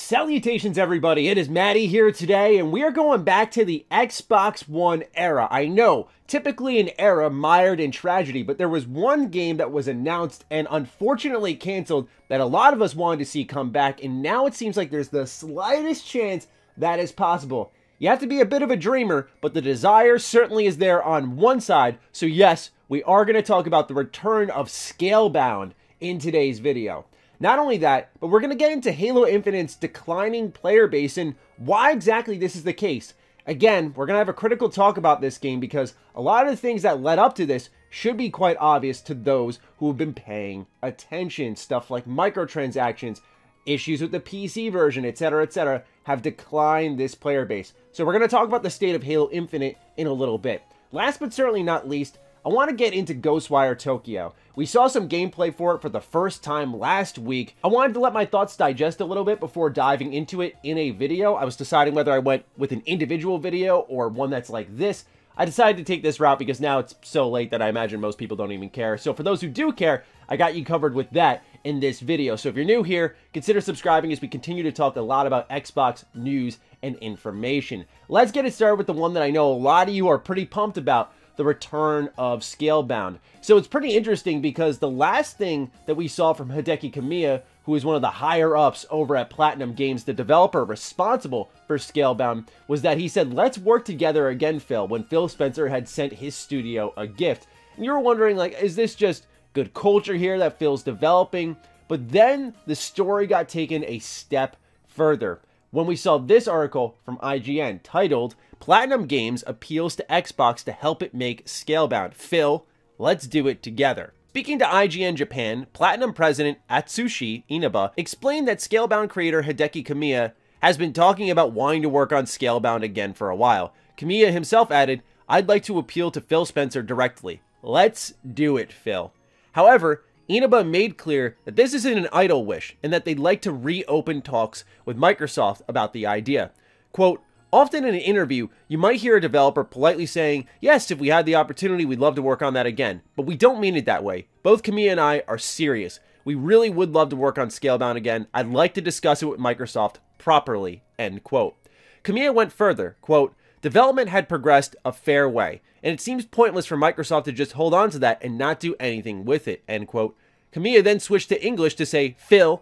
Salutations everybody, it is Maddie here today, and we are going back to the Xbox One era. I know, typically an era mired in tragedy, but there was one game that was announced and unfortunately canceled that a lot of us wanted to see come back, and now it seems like there's the slightest chance that is possible. You have to be a bit of a dreamer, but the desire certainly is there on one side, so yes, we are going to talk about the return of Scalebound in today's video. Not only that, but we're going to get into Halo Infinite's declining player base and why exactly this is the case. Again, we're going to have a critical talk about this game because a lot of the things that led up to this should be quite obvious to those who have been paying attention. Stuff like microtransactions, issues with the PC version, etc., have declined this player base. So we're going to talk about the state of Halo Infinite in a little bit. Last but certainly not least, I want to get into Ghostwire Tokyo. We saw some gameplay for it for the first time last week. I wanted to let my thoughts digest a little bit before diving into it in a video. I was deciding whether I went with an individual video or one that's like this. I decided to take this route because now it's so late that I imagine most people don't even care. So for those who do care, I got you covered with that in this video. So if you're new here, consider subscribing as we continue to talk a lot about Xbox news and information. Let's get it started with the one that I know a lot of you are pretty pumped about, the return of Scalebound. So it's pretty interesting because the last thing that we saw from Hideki Kamiya, who is one of the higher ups over at Platinum Games, the developer responsible for Scalebound, was that he said, "Let's work together again, Phil," when Phil Spencer had sent his studio a gift. And you were wondering, like, is this just good culture here that Phil's developing? But then the story got taken a step further when we saw this article from IGN titled, "Platinum Games appeals to Xbox to help it make Scalebound. Phil, let's do it together." Speaking to IGN Japan, Platinum president Atsushi Inaba explained that Scalebound creator Hideki Kamiya has been talking about wanting to work on Scalebound again for a while. Kamiya himself added, "I'd like to appeal to Phil Spencer directly. Let's do it, Phil." However, Inaba made clear that this isn't an idle wish and that they'd like to reopen talks with Microsoft about the idea. Quote, "Often in an interview, you might hear a developer politely saying, 'Yes, if we had the opportunity, we'd love to work on that again.' But we don't mean it that way. Both Kamiya and I are serious. We really would love to work on Scalebound again. I'd like to discuss it with Microsoft properly." End quote. Kamiya went further, quote, "Development had progressed a fair way, and it seems pointless for Microsoft to just hold on to that and not do anything with it." End quote. Kamiya then switched to English to say, Phil,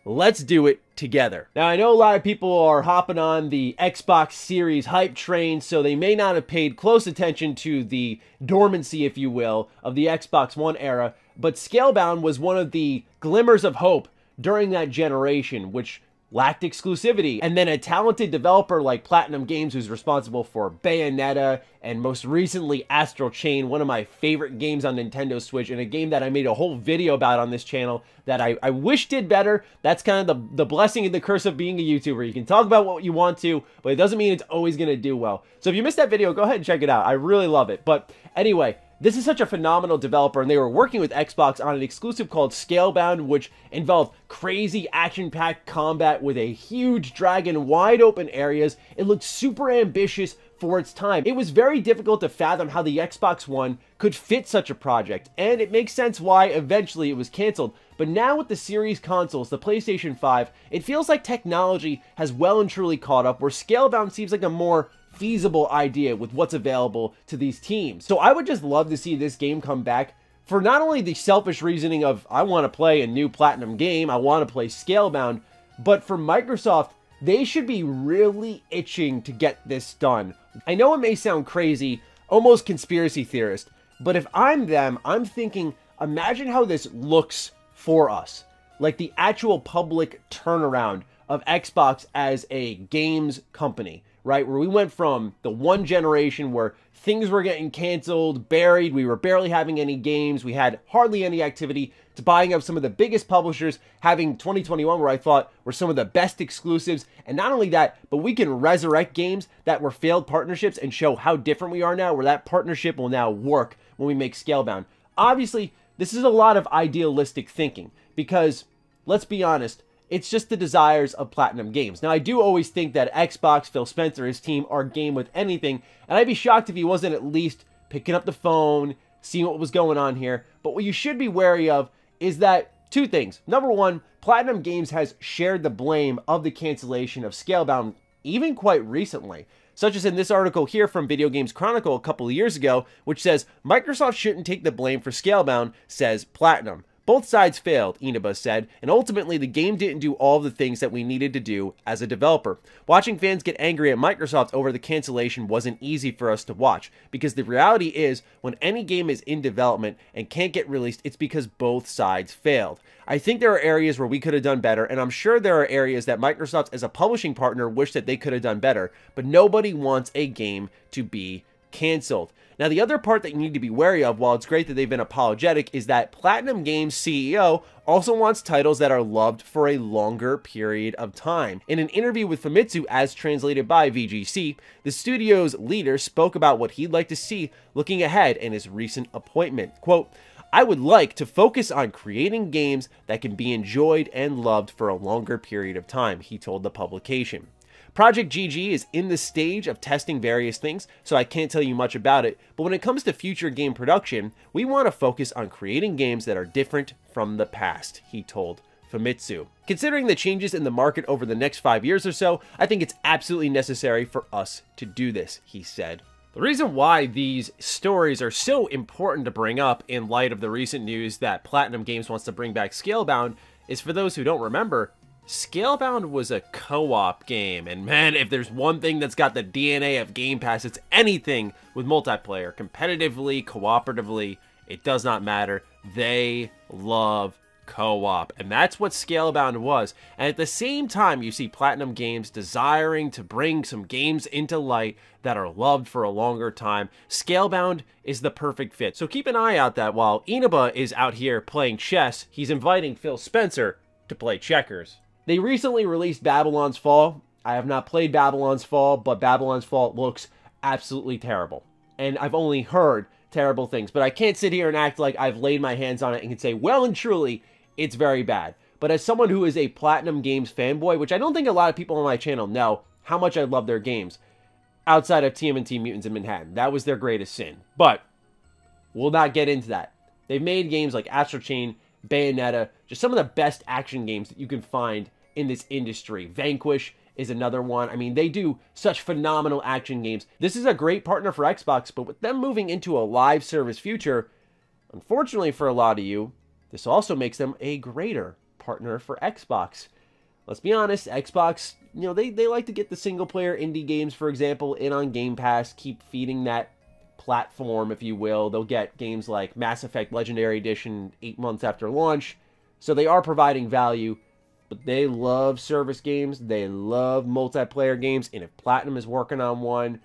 let's do it together." Now, I know a lot of people are hopping on the Xbox Series hype train, so they may not have paid close attention to the dormancy, if you will, of the Xbox One era, but Scalebound was one of the glimmers of hope during that generation, which lacked exclusivity. And then a talented developer like Platinum Games, who's responsible for Bayonetta and most recently Astral Chain, one of my favorite games on Nintendo Switch, and a game that I made a whole video about on this channel that I wish did better. That's kind of the blessing and the curse of being a YouTuber. You can talk about what you want to, but it doesn't mean it's always going to do well. So if you missed that video, go ahead and check it out. I really love it. But anyway, this is such a phenomenal developer, and they were working with Xbox on an exclusive called Scalebound, which involved crazy action-packed combat with a huge dragon, wide-open areas. It looked super ambitious for its time. It was very difficult to fathom how the Xbox One could fit such a project, and it makes sense why eventually it was canceled. But now with the series consoles, the PlayStation 5, it feels like technology has well and truly caught up, where Scalebound seems like a more feasible idea with what's available to these teams. So I would just love to see this game come back for not only the selfish reasoning of I want to play a new Platinum game, I want to play Scalebound, but for Microsoft, they should be really itching to get this done. I know it may sound crazy, almost conspiracy theorist, but if I'm them, I'm thinking, imagine how this looks for us. Like the actual public turnaround of Xbox as a games company. Right, where we went from the one generation where things were getting canceled, buried, we were barely having any games, we had hardly any activity, to buying up some of the biggest publishers, having 2021 where I thought were some of the best exclusives, and not only that, but we can resurrect games that were failed partnerships and show how different we are now, where that partnership will now work when we make Scalebound. Obviously, this is a lot of idealistic thinking, because, let's be honest, it's just the desires of Platinum Games. Now, I do always think that Xbox, Phil Spencer, his team are game with anything, and I'd be shocked if he wasn't at least picking up the phone, seeing what was going on here. But what you should be wary of is that Two things. Number one, Platinum Games has shared the blame of the cancellation of Scalebound even quite recently, such as in this article here from Video Games Chronicle a couple of years ago, which says, Microsoft shouldn't take the blame for Scalebound, says Platinum. Both sides failed, Inaba said, and ultimately the game didn't do all of the things that we needed to do as a developer. Watching fans get angry at Microsoft over the cancellation wasn't easy for us to watch, because the reality is, when any game is in development and can't get released, it's because both sides failed. I think there are areas where we could have done better, and I'm sure there are areas that Microsoft as a publishing partner wish that they could have done better, but nobody wants a game to be canceled. Now, the other part that you need to be wary of, while it's great that they've been apologetic, is that Platinum Games CEO also wants titles that are loved for a longer period of time. In an interview with Famitsu, as translated by VGC, the studio's leader spoke about what he'd like to see looking ahead in his recent appointment. Quote, I would like to focus on creating games that can be enjoyed and loved for a longer period of time, he told the publication. Project GG is in the stage of testing various things, so I can't tell you much about it, but when it comes to future game production, we want to focus on creating games that are different from the past, he told Famitsu. Considering the changes in the market over the next 5 years or so, I think it's absolutely necessary for us to do this, he said. The reason why these stories are so important to bring up in light of the recent news that Platinum Games wants to bring back Scalebound is, for those who don't remember, Scalebound was a co-op game, and man, if there's one thing that's got the DNA of Game Pass, it's anything with multiplayer. Competitively, cooperatively, it does not matter. They love co-op, and that's what Scalebound was. And at the same time, you see Platinum Games desiring to bring some games into light that are loved for a longer time. Scalebound is the perfect fit. So keep an eye out that while Inaba is out here playing chess, he's inviting Phil Spencer to play checkers. They recently released Babylon's Fall. I have not played Babylon's Fall, but Babylon's Fall looks absolutely terrible. And I've only heard terrible things, but I can't sit here and act like I've laid my hands on it and can say, well and truly, it's very bad. But as someone who is a Platinum Games fanboy, which I don't think a lot of people on my channel know how much I love their games, outside of TMNT Mutants in Manhattan, that was their greatest sin. But we'll not get into that. They've made games like Astral Chain, Bayonetta, just some of the best action games that you can find in this industry. Vanquish is another one. I mean, they do such phenomenal action games. This is a great partner for Xbox, but with them moving into a live service future, unfortunately for a lot of you, this also makes them a greater partner for Xbox. Let's be honest, Xbox, you know, they like to get the single-player indie games, for example, in on Game Pass, keep feeding that platform, if you will. They'll get games like Mass Effect Legendary Edition 8 months after launch, so they are providing value, but they love service games, they love multiplayer games, and if Platinum is working on one,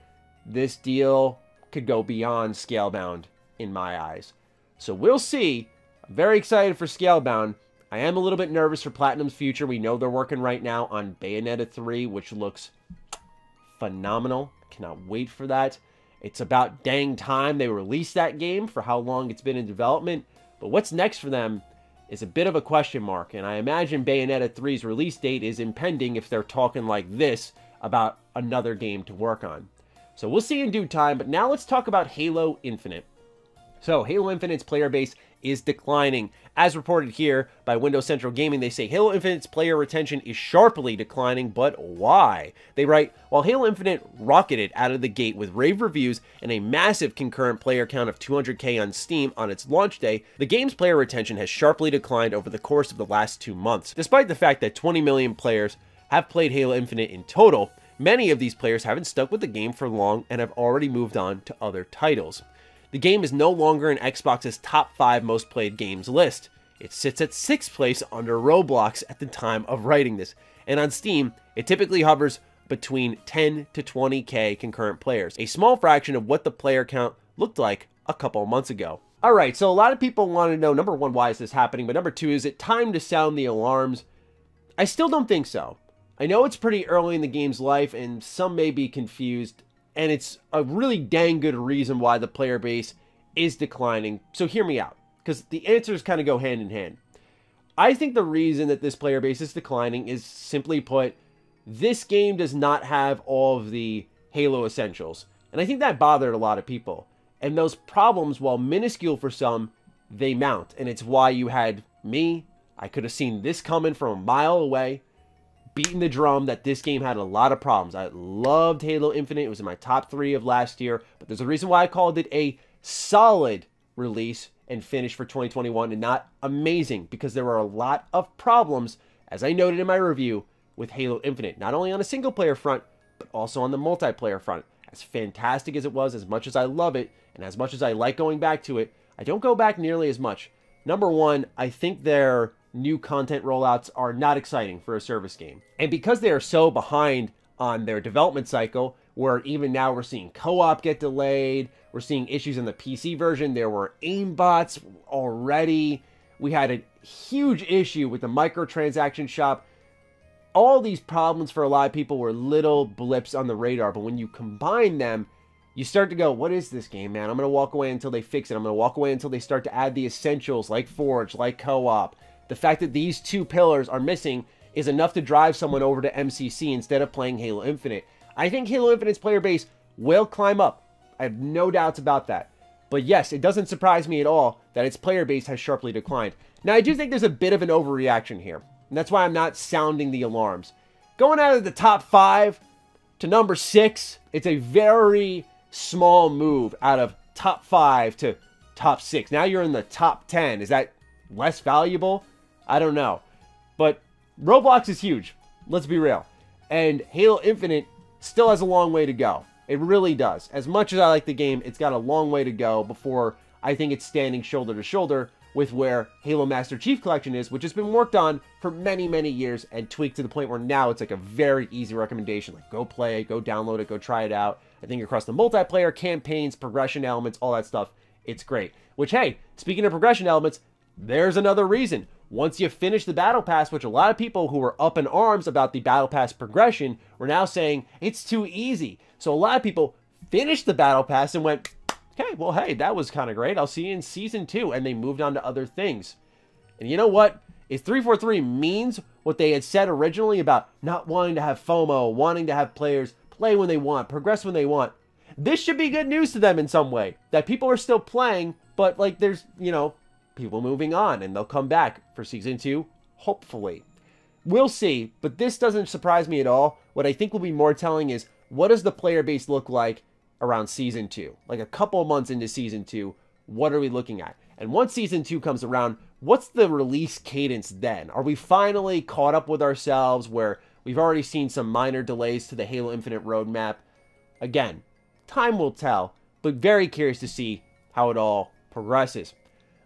this deal could go beyond Scalebound in my eyes. So we'll see. I'm very excited for Scalebound. I am a little bit nervous for Platinum's future. We know they're working right now on Bayonetta 3, which looks phenomenal. Cannot wait for that. It's about dang time they released that game for how long it's been in development. But what's next for them is a bit of a question mark. And I imagine Bayonetta 3's release date is impending if they're talking like this about another game to work on. So we'll see in due time. But now let's talk about Halo Infinite. So Halo Infinite's player base is declining. As reported here by Windows Central Gaming, they say Halo Infinite's player retention is sharply declining, but why? They write, while Halo Infinite rocketed out of the gate with rave reviews and a massive concurrent player count of 200k on Steam on its launch day, the game's player retention has sharply declined over the course of the last 2 months. Despite the fact that 20 million players have played Halo Infinite in total, many of these players haven't stuck with the game for long and have already moved on to other titles. The game is no longer in Xbox's top 5 most played games list. It sits at 6th place under Roblox at the time of writing this. And on Steam, it typically hovers between 10 to 20k concurrent players, a small fraction of what the player count looked like a couple of months ago. Alright, so a lot of people want to know, number one, why is this happening? But number two, is it time to sound the alarms? I still don't think so. I know it's pretty early in the game's life, and some may be confused. And it's a really dang good reason why the player base is declining. So hear me out, because the answers kind of go hand in hand. I think the reason that this player base is declining is, simply put, this game does not have all of the Halo essentials. And I think that bothered a lot of people. And those problems, while minuscule for some, they mount. And it's why you had me, I could have seen this coming from a mile away, beating the drum that this game had a lot of problems. I loved Halo Infinite. It was in my top 3 of last year, but there's a reason why I called it a solid release and finish for 2021 and not amazing, because there were a lot of problems, as I noted in my review, with Halo Infinite, not only on a single player front, but also on the multiplayer front. As fantastic as it was, as much as I love it, and as much as I like going back to it, I don't go back nearly as much. Number one, I think their new content rollouts are not exciting for a service game. And because they are so behind on their development cycle, where even now we're seeing co-op get delayed, we're seeing issues in the PC version, there were aimbots already, we had a huge issue with the microtransaction shop. All these problems for a lot of people were little blips on the radar, but when you combine them, you start to go, what is this game, man? I'm going to walk away until they fix it. I'm going to walk away until they start to add the essentials like Forge, like co-op. The fact that these 2 pillars are missing is enough to drive someone over to MCC instead of playing Halo Infinite. I think Halo Infinite's player base will climb up. I have no doubts about that. But yes, it doesn't surprise me at all that its player base has sharply declined. Now, I do think there's a bit of an overreaction here, and that's why I'm not sounding the alarms. Going out of the top 5 to number 6, it's a very small move out of top 5 to top 6. Now you're in the top 10. Is that less valuable? I don't know. But Roblox is huge. Let's be real. And Halo Infinite still has a long way to go. It really does. As much as I like the game, it's got a long way to go before I think it's standing shoulder to shoulder with where Halo Master Chief Collection is, which has been worked on for many, many years and tweaked to the point where now it's like a very easy recommendation. Like, go play it, go download it, go try it out. I think across the multiplayer, campaigns, progression elements, all that stuff, it's great. Which, hey, speaking of progression elements, there's another reason. Once you finish the Battle Pass, which a lot of people who were up in arms about the Battle Pass progression were now saying it's too easy. So a lot of people finished the Battle Pass and went, okay, well, hey, that was kind of great. I'll see you in Season 2. And they moved on to other things. And you know what? If 343 means what they had said originally about not wanting to have FOMO, wanting to have players play when they want, progress when they want, this should be good news to them in some way. That people are still playing, but like there's, you know, people moving on and they'll come back for Season 2, hopefully. We'll see, but this doesn't surprise me at all. What I think will be more telling is, what does the player base look like around Season 2? Like a couple of months into Season 2, what are we looking at? And once Season 2 comes around, what's the release cadence then? Are we finally caught up with ourselves where we've already seen some minor delays to the Halo Infinite roadmap? Again, time will tell, but very curious to see how it all progresses.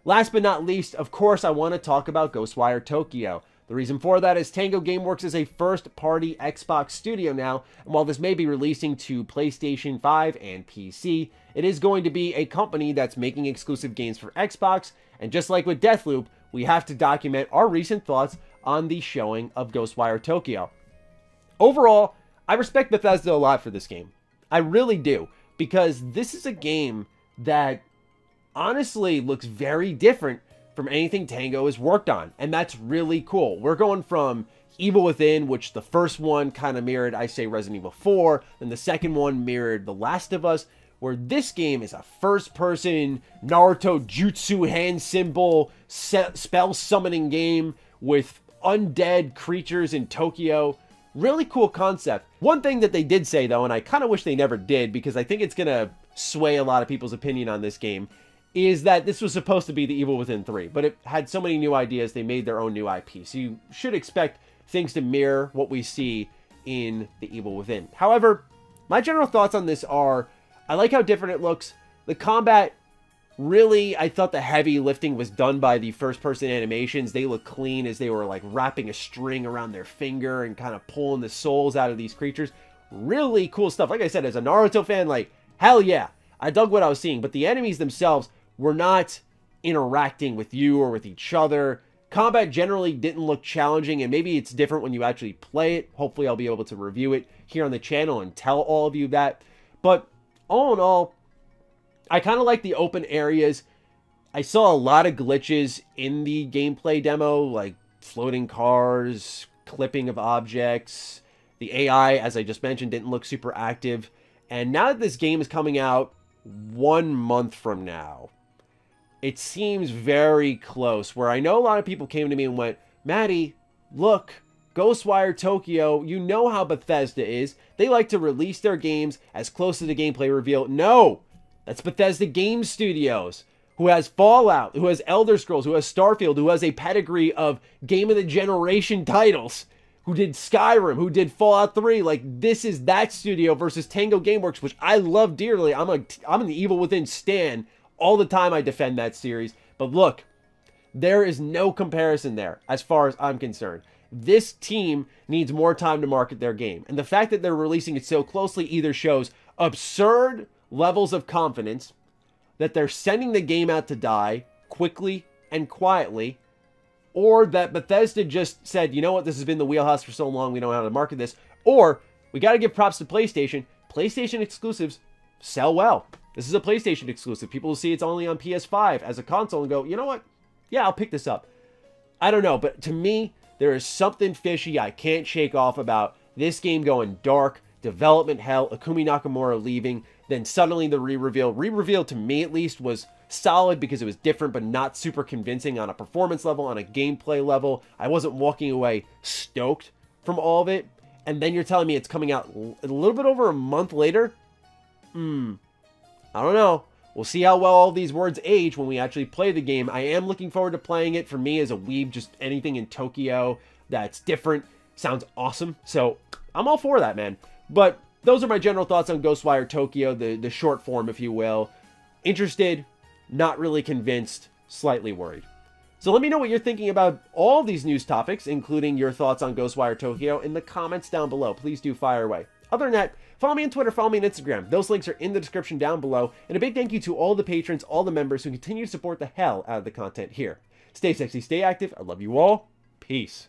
Last but not least, of course, I want to talk about Ghostwire Tokyo. The reason for that is Tango Gameworks is a first-party Xbox studio now, and while this may be releasing to PlayStation 5 and PC, it is going to be a company that's making exclusive games for Xbox, and just like with Deathloop, we have to document our recent thoughts on the showing of Ghostwire Tokyo. Overall, I respect Bethesda a lot for this game. I really do, because this is a game that honestly looks very different from anything Tango has worked on, and that's really cool. We're going from Evil Within, which the first one kind of mirrored, I say, Resident Evil 4, and the second one mirrored The Last of Us, where this game is a first-person Naruto jutsu hand symbol spell summoning game with undead creatures in Tokyo. Really cool concept. One thing that they did say, though, and I kind of wish they never did, because I think it's going to sway a lot of people's opinion on this game, is that this was supposed to be the Evil Within 3, but it had so many new ideas, they made their own new IP. So you should expect things to mirror what we see in the Evil Within. However, my general thoughts on this are, I like how different it looks. The combat, really, I thought the heavy lifting was done by the first-person animations. They look clean as they were like wrapping a string around their finger and kind of pulling the souls out of these creatures. Really cool stuff. Like I said, as a Naruto fan, like, hell yeah. I dug what I was seeing, but the enemies themselves were not interacting with you or with each other. Combat generally didn't look challenging, and maybe it's different when you actually play it. Hopefully I'll be able to review it here on the channel and tell all of you that. But all in all, I kind of like the open areas. I saw a lot of glitches in the gameplay demo, like floating cars, clipping of objects. The AI, as I just mentioned, didn't look super active. And now that this game is coming out 1 month from now, it seems very close, where I know a lot of people came to me and went, Maddie, look, Ghostwire Tokyo, you know how Bethesda is. They like to release their games as close to the gameplay reveal. No! That's Bethesda Game Studios, who has Fallout, who has Elder Scrolls, who has Starfield, who has a pedigree of Game of the Generation titles, who did Skyrim, who did Fallout 3. Like, this is that studio versus Tango Gameworks, which I love dearly. I'm an Evil Within stan. All the time I defend that series. But look, there is no comparison there as far as I'm concerned. This team needs more time to market their game. And the fact that they're releasing it so closely either shows absurd levels of confidence, that they're sending the game out to die quickly and quietly, or that Bethesda just said, you know what, this has been the wheelhouse for so long, we don't know how to market this, or we got to give props to PlayStation. PlayStation exclusives sell well. This is a PlayStation exclusive. People will see it's only on PS5 as a console and go, you know what, yeah, I'll pick this up. I don't know, but to me, there is something fishy I can't shake off about this game going dark, development hell, Akumi Nakamura leaving, then suddenly the re-reveal. Re-reveal, to me at least, was solid because it was different but not super convincing on a performance level, on a gameplay level. I wasn't walking away stoked from all of it. And then you're telling me it's coming out a little bit over a month later? I don't know. We'll see how well all these words age when we actually play the game. I am looking forward to playing it. For me as a weeb, just anything in Tokyo that's different sounds awesome. So I'm all for that, man. But those are my general thoughts on Ghostwire Tokyo, the short form, if you will. Interested, not really convinced, slightly worried. So let me know what you're thinking about all these news topics, including your thoughts on Ghostwire Tokyo, in the comments down below. Please do fire away. Other than that, follow me on Twitter, follow me on Instagram. Those links are in the description down below. And a big thank you to all the patrons, all the members who continue to support the hell out of the content here. Stay sexy, stay active. I love you all. Peace.